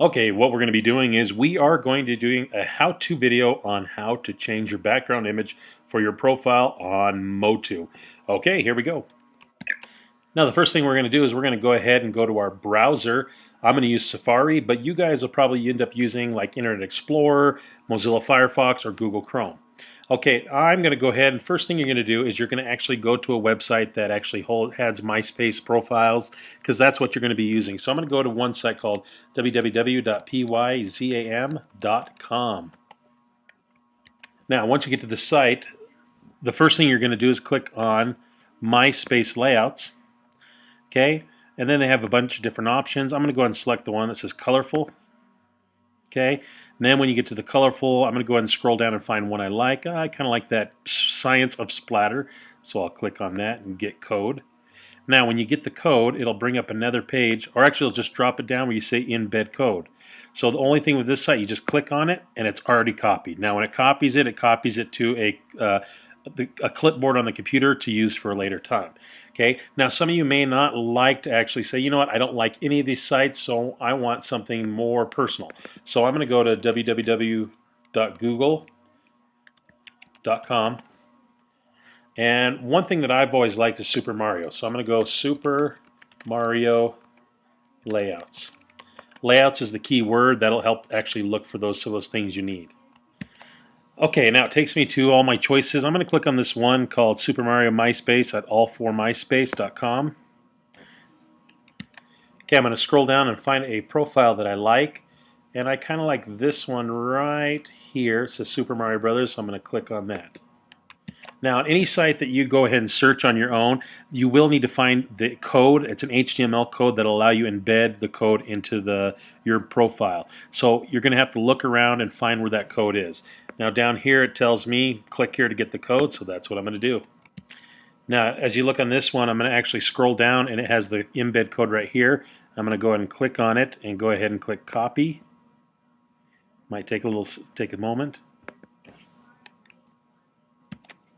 Okay, what we're going to be doing is we are going to be doing a how-to video on how to change your background image for your profile on MOTU. Okay, here we go. Now the first thing we're going to do is we're going to go ahead and go to our browser. I'm going to use Safari, but you guys will probably end up using like Internet Explorer, Mozilla Firefox, or Google Chrome. Okay, I'm going to go ahead and first thing you're going to do is you're going to actually go to a website that actually has MySpace profiles because that's what you're going to be using. So I'm going to go to one site called www.pyzam.com. Now once you get to the site, the first thing you're going to do is click on MySpace layouts. Okay, and then they have a bunch of different options. I'm going to go ahead and select the one that says colorful. Okay, and then when you get to the colorful, I'm going to go ahead and scroll down and find one I like. I kind of like that Science of Splatter, so I'll click on that and get code. Now when you get the code, it'll bring up another page, or actually it'll just drop it down where you say embed code. So the only thing with this site, you just click on it and it's already copied. Now when it copies it to a clipboard on the computer to use for a later time. Okay. Now some of you may not like to actually say, you know what, I don't like any of these sites, so I want something more personal. So I'm going to go to www.google.com, and one thing that I've always liked is Super Mario. So I'm going to go Super Mario Layouts. Layouts is the key word that'll help actually look for those things you need. Okay, now it takes me to all my choices. I'm going to click on this one called Super Mario MySpace at all4myspace.com. Okay, I'm going to scroll down and find a profile that I like. And I kind of like this one right here. It says Super Mario Brothers, so I'm going to click on that. Now, on any site that you go ahead and search on your own, you will need to find the code. It's an HTML code that will allow you to embed the code into your profile. So you're going to have to look around and find where that code is. Now down here it tells me click here to get the code, so that's what I'm going to do. Now as you look on this one, I'm going to actually scroll down and it has the embed code right here. I'm going to go ahead and click on it and go ahead and click copy. Might take a moment.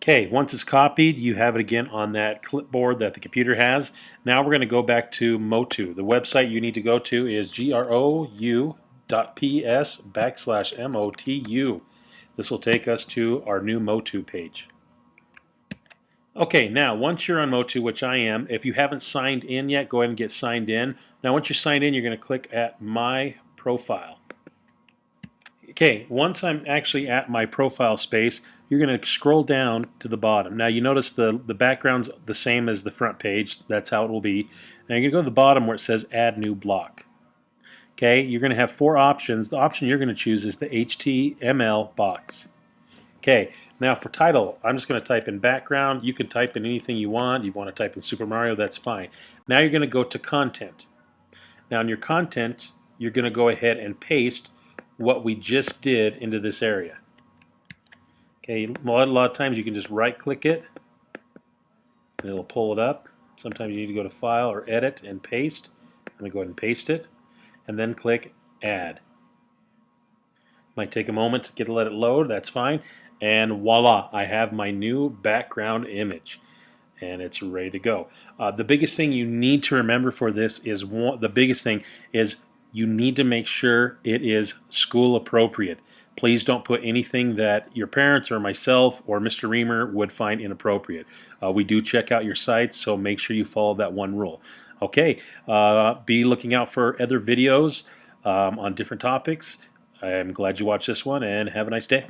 Okay, once it's copied, you have it again on that clipboard that the computer has. Now we're going to go back to MOTU. The website you need to go to is grou.ps/MOTU. This will take us to our new MOTU page. Okay, now once you're on MOTU, which I am, if you haven't signed in yet, go ahead and get signed in. Now once you're signed in, you're going to click at My Profile. Okay, once I'm actually at my profile space, you're going to scroll down to the bottom. Now you notice the background's the same as the front page. That's how it will be. Now you're going to go to the bottom where it says Add New Block. Okay, you're going to have four options. The option you're going to choose is the HTML box. Okay, now for title, I'm just going to type in background. You can type in anything you want. You want to type in Super Mario, that's fine. Now you're going to go to content. Now in your content, you're going to go ahead and paste what we just did into this area. Okay, a lot of times you can just right click it and it'll pull it up. Sometimes you need to go to File or Edit and Paste. I'm going to go ahead and paste it and then click Add. Might take a moment to let it load, that's fine. And voila, I have my new background image. And it's ready to go. The biggest thing you need to remember for this is you need to make sure it is school appropriate. Please don't put anything that your parents or myself or Mr. Reamer would find inappropriate. We do check out your sites, so make sure you follow that one rule. Okay, be looking out for other videos on different topics. I'm glad you watched this one, and have a nice day.